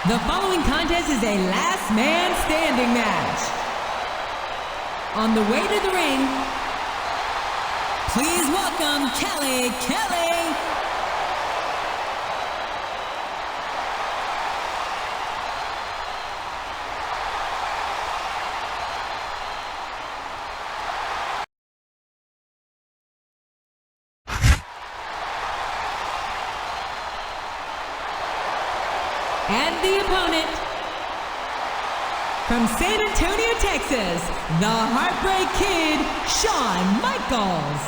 The following contest is a last man standing match. On the way to the ring, please welcome Kelly. And the opponent, from San Antonio, Texas, the Heartbreak Kid, Shawn Michaels.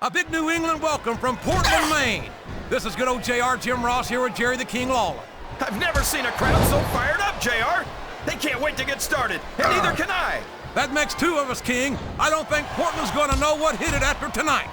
A big New England welcome from Portland, Maine. This is good old JR Jim Ross here with Jerry the King Lawler. I've never seen a crowd so fired up, JR. They can't wait to get started, and neither can I. That makes two of us, King. I don't think Portland's going to know what hit it after tonight.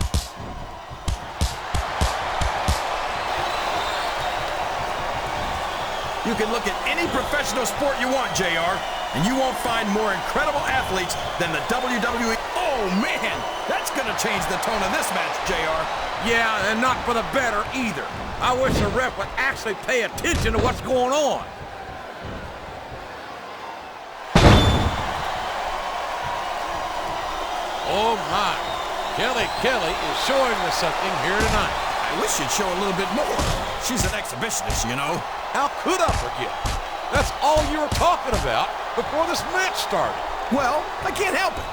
You can look at any professional sport you want, JR, and you won't find more incredible athletes than the WWE. Oh, man, that's going to change the tone of this match, JR. Yeah, and not for the better either. I wish the ref would actually pay attention to what's going on. Oh, my. Kelly is showing us something here tonight. I wish she'd show a little bit more. She's an exhibitionist, you know. How could I forget? That's all you were talking about before this match started. Well, I can't help it.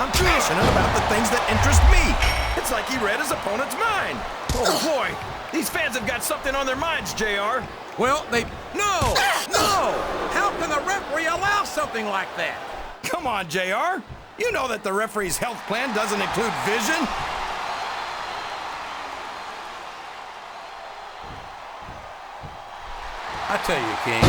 I'm passionate about the things that interest me. It's like he read his opponent's mind. Oh, boy. These fans have got something on their minds, JR. Well, No! How can the referee allow something like that? Come on, JR. You know that the referee's health plan doesn't include vision. I tell you, King,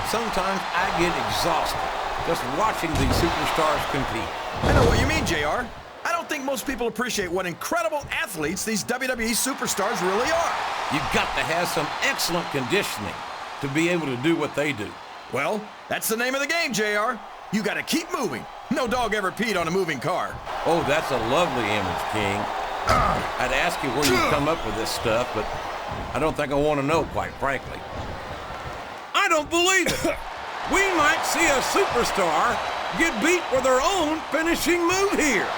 sometimes I get exhausted just watching these superstars compete. I know what you mean, JR. I don't think most people appreciate what incredible athletes these WWE superstars really are. You've got to have some excellent conditioning to be able to do what they do. Well, that's the name of the game, JR. You got to keep moving. No dog ever peed on a moving car. Oh, that's a lovely image, King. I'd ask you where you come up with this stuff, but I don't think I want to know, quite frankly. I don't believe it. We might see a superstar get beat with their own finishing move here.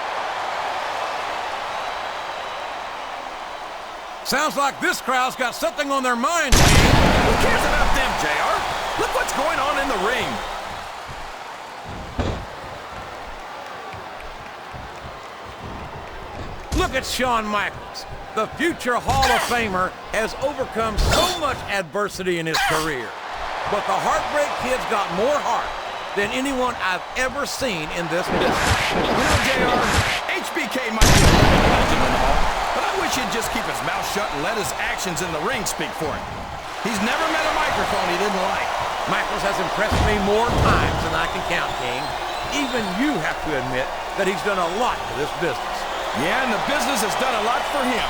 Sounds like this crowd's got something on their minds, King. Who cares about them, JR? Look what's going on in the ring. Look at Shawn Michaels. The future Hall of Famer has overcome so much adversity in his career. But the Heartbreak Kid's got more heart than anyone I've ever seen in this business. You know, JR, HBK might be a legend and all, but I wish he'd just keep his mouth shut and let his actions in the ring speak for him. He's never met a microphone he didn't like. Michaels has impressed me more times than I can count, King. Even you have to admit that he's done a lot to this business. Yeah, and the business has done a lot for him.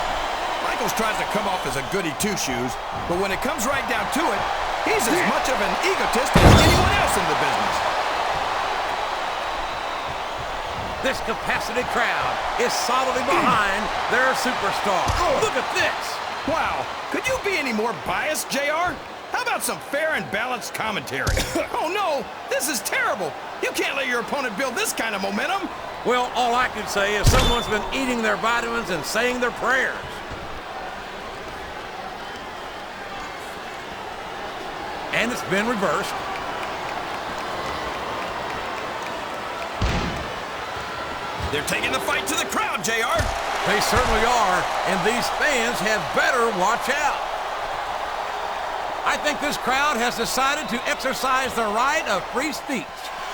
Michaels tries to come off as a goody two-shoes, but when it comes right down to it, he's as much of an egotist as anyone else in the business. This capacity crowd is solidly behind their superstar. Look at this. Wow, could you be any more biased, JR? How about some fair and balanced commentary? Oh no, this is terrible. You can't let your opponent build this kind of momentum. Well, all I can say is someone's been eating their vitamins and saying their prayers. And it's been reversed. They're taking the fight to the crowd, JR. They certainly are, and these fans had better watch out. I think this crowd has decided to exercise the right of free speech.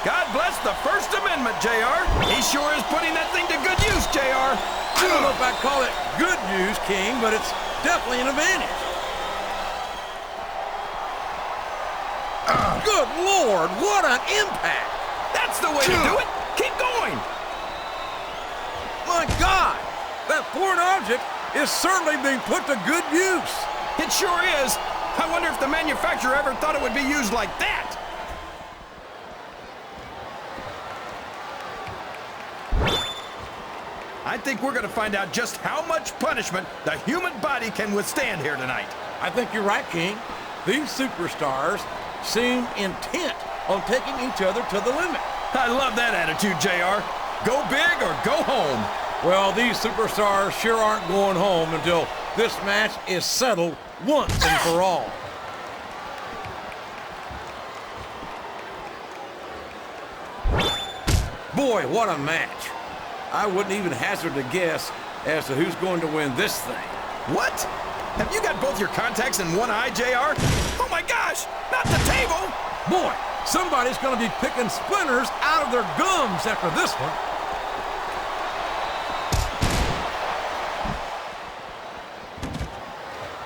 God bless the First Amendment, JR. He sure is putting that thing to good use, JR. I don't know if I'd call it good use, King, but it's definitely an advantage. Good Lord, what an impact! That's the way to do it. Keep going. My God, that foreign object is certainly being put to good use. It sure is. I wonder if the manufacturer ever thought it would be used like that. I think we're going to find out just how much punishment the human body can withstand here tonight. I think you're right, King. These superstars seem intent on taking each other to the limit. I love that attitude, JR. Go big or go home. Well, these superstars sure aren't going home until this match is settled once and for all. Boy, what a match. I wouldn't even hazard a guess as to who's going to win this thing. What? Have you got both your contacts in one eye, JR? Oh my gosh, not the table! Boy, somebody's going to be picking splinters out of their gums after this one.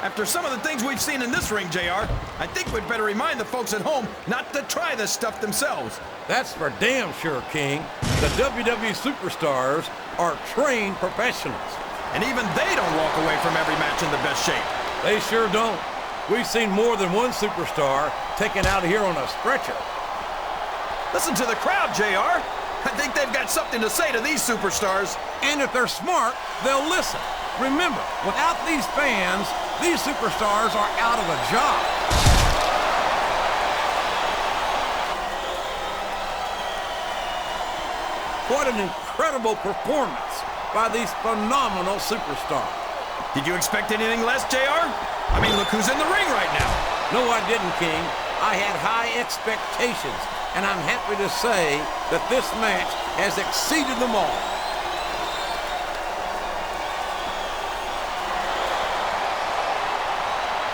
After some of the things we've seen in this ring, JR, I think we'd better remind the folks at home not to try this stuff themselves. That's for damn sure, King. The WWE superstars are trained professionals. And even they don't walk away from every match in the best shape. They sure don't. We've seen more than one superstar taken out of here on a stretcher. Listen to the crowd, JR. I think they've got something to say to these superstars. And if they're smart, they'll listen. Remember, without these fans, these superstars are out of a job. What an incredible performance by these phenomenal superstars. Did you expect anything less, JR? I mean, look who's in the ring right now. No, I didn't, King. I had high expectations, and I'm happy to say that this match has exceeded them all.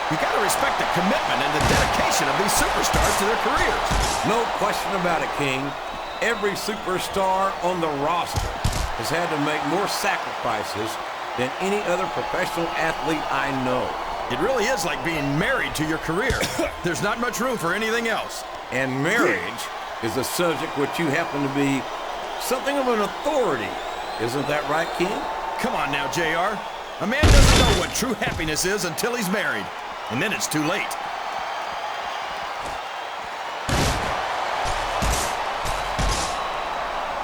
You gotta respect the commitment and the dedication of these superstars to their careers. No question about it, King. Every superstar on the roster has had to make more sacrifices than any other professional athlete I know. It really is like being married to your career. There's not much room for anything else. And marriage is a subject which you happen to be something of an authority. Isn't that right, King? Come on now, JR. A man doesn't know what true happiness is until he's married. And then it's too late.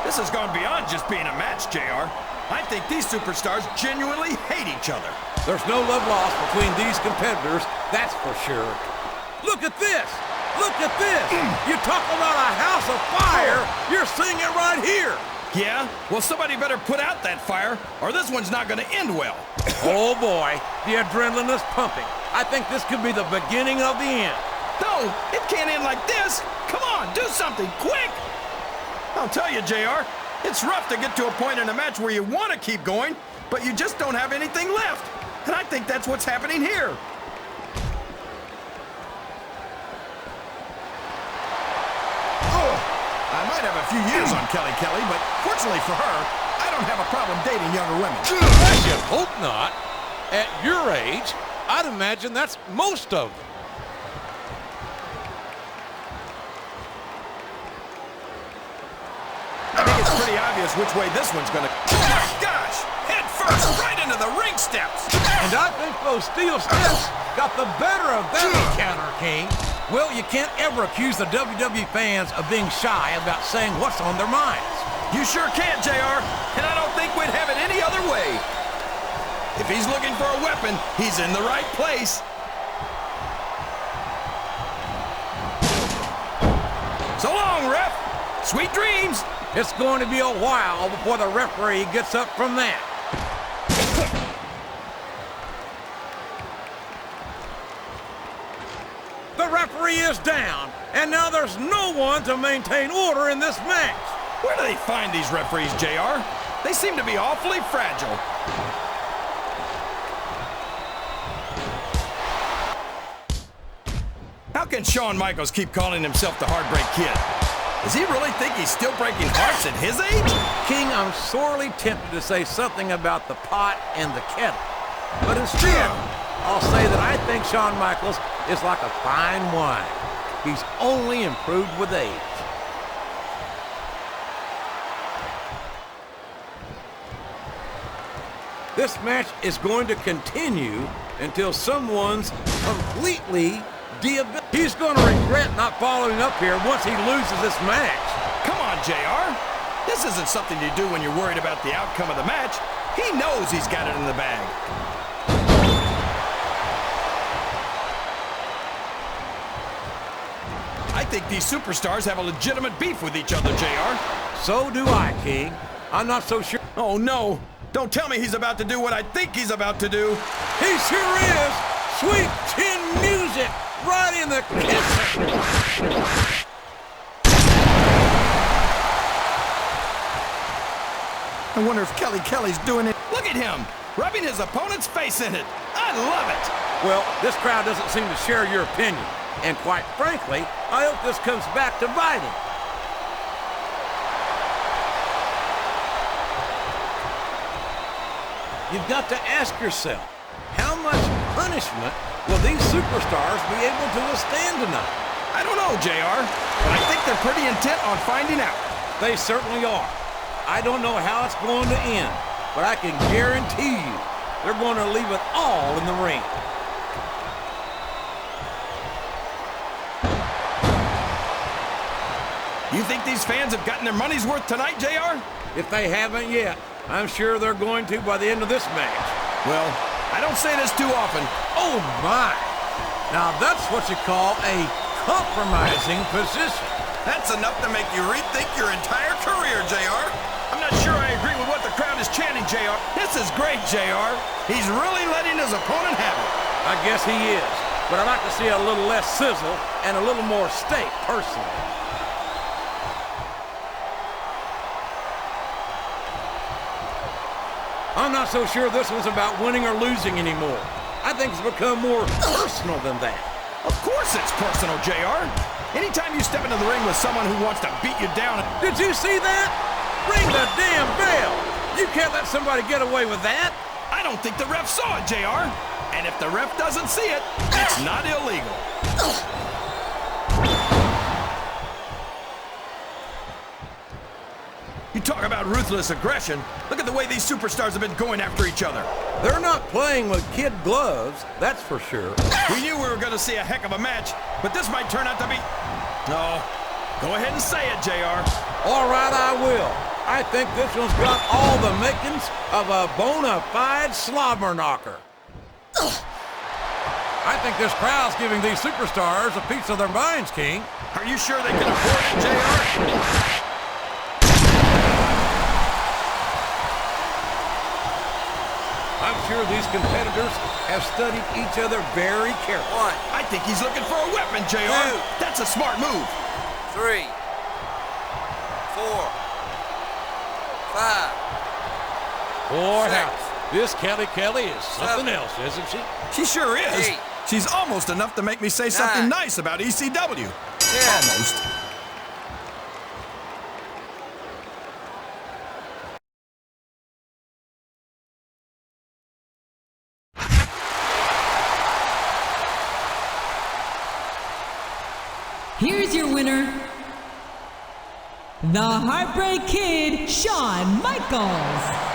This has gone beyond just being a match, JR. I think these superstars genuinely hate each other. There's no love lost between these competitors, that's for sure. Look at this! Look at this! You talk about a house of fire, you're seeing it right here! Yeah? Well, somebody better put out that fire, or this one's not gonna end well. Oh boy, the adrenaline is pumping. I think this could be the beginning of the end. No, it can't end like this. Come on, do something, quick! I'll tell you, JR, it's rough to get to a point in a match where you want to keep going, but you just don't have anything left. And I think that's what's happening here. Oh, I might have a few years on Kelly, but fortunately for her, I don't have a problem dating younger women. I should hope not. At your age, I'd imagine that's most of them. I think it's pretty obvious which way this one's gonna... Oh my gosh! Head first, right into the ring steps! And I think those steel steps got the better of that encounter, King. Well, you can't ever accuse the WWE fans of being shy about saying what's on their minds. You sure can, JR, and I don't think we'd have it any other way. If he's looking for a weapon, he's in the right place. So long, ref. Sweet dreams. It's going to be a while before the referee gets up from that. The referee is down, and now there's no one to maintain order in this match. Where do they find these referees, JR? They seem to be awfully fragile. How can Shawn Michaels keep calling himself the Heartbreak Kid? Does he really think he's still breaking hearts at his age? King, I'm sorely tempted to say something about the pot and the kettle. But instead, I'll say that I think Shawn Michaels is like a fine wine. He's only improved with age. This match is going to continue until someone's completely debilitated. He's going to regret not following up here once he loses this match. Come on, JR. This isn't something you do when you're worried about the outcome of the match. He knows he's got it in the bag. I think these superstars have a legitimate beef with each other, JR. So do I, King. I'm not so sure. Oh, no. Don't tell me he's about to do what I think he's about to do. He sure is. Sweet chin music right in the kitchen. I wonder if Kelly's doing it. Look at him, rubbing his opponent's face in it. I love it. Well, this crowd doesn't seem to share your opinion. And quite frankly, I hope this comes back to bite him. You've got to ask yourself, how much punishment will these superstars be able to withstand tonight? I don't know, JR, but I think they're pretty intent on finding out. They certainly are. I don't know how it's going to end, but I can guarantee you they're going to leave it all in the ring. You think these fans have gotten their money's worth tonight, JR? If they haven't yet, I'm sure they're going to by the end of this match. Well, I don't say this too often. Oh, my. Now, that's what you call a compromising position. That's enough to make you rethink your entire career, JR. I'm not sure I agree with what the crowd is chanting, JR. This is great, JR. He's really letting his opponent have it. I guess he is, but I'd like to see a little less sizzle and a little more steak, personally. I'm not so sure this one's about winning or losing anymore. I think it's become more personal than that. Of course it's personal, JR. Anytime you step into the ring with someone who wants to beat you down... Did you see that? Ring the damn bell! You can't let somebody get away with that! I don't think the ref saw it, JR. And if the ref doesn't see it, it's not illegal. You talk about ruthless aggression. Look at the way these superstars have been going after each other. They're not playing with kid gloves, that's for sure. We knew we were going to see a heck of a match, but this might turn out to be... No. Go ahead and say it, JR. All right, I will. I think this one's got all the makings of a bona fide slobber knocker. I think this crowd's giving these superstars a piece of their minds, King. Are you sure they can afford it, JR? I'm sure these competitors have studied each other very carefully. 1. I think he's looking for a weapon, JR. 2. That's a smart move. 3. 4. 5. Boy, 6. how this Kelly is something 7. else, isn't she? She sure is. 8. She's almost enough to make me say something 9. nice about ECW. 10. Almost. Here's your winner, the Heartbreak Kid, Shawn Michaels.